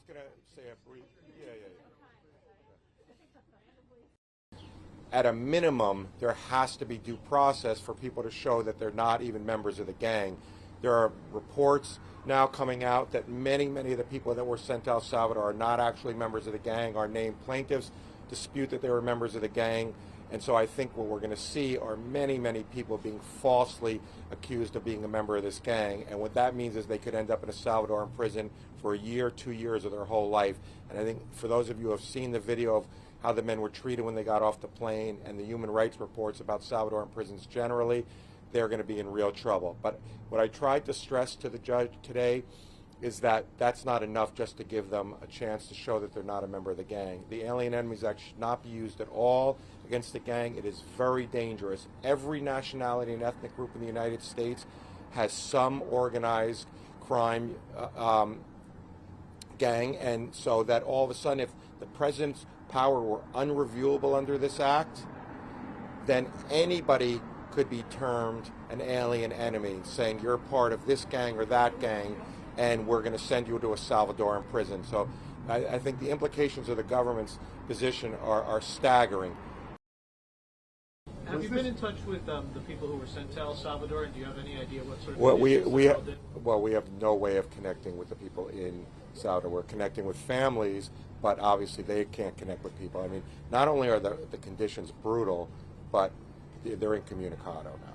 going to say a brief, At a minimum, there has to be due process for people to show that they're not even members of the gang. There are reports now coming out that many of the people that were sent to El Salvador are not actually members of the gang. Our named plaintiffs dispute that they were members of the gang. And so I think what we're going to see are many people being falsely accused of being a member of this gang. And what that means is they could end up in a Salvadoran prison for a year, 2 years of their whole life. And I think for those of you who have seen the video of how the men were treated when they got off the plane and the human rights reports about Salvadoran prisons generally, they're going to be in real trouble. But what I tried to stress to the judge today is that that's not enough just to give them a chance to show that they're not a member of the gang. The Alien Enemies Act should not be used at all against the gang. It is very dangerous. Every nationality and ethnic group in the United States has some organized crime gang, and so that all of a sudden, if the president's power were unreviewable under this act, then anybody could be termed an alien enemy, saying you're part of this gang or that gang, and we're going to send you to a Salvadoran prison. So I think the implications of the government's position are staggering. Have you been in touch with the people who were sent to El Salvador, and do you have any idea what sort of we have no way of connecting with the people in Salvador. We're connecting with families, but obviously they can't connect with people. I mean, not only are the conditions brutal, but they're incommunicado now.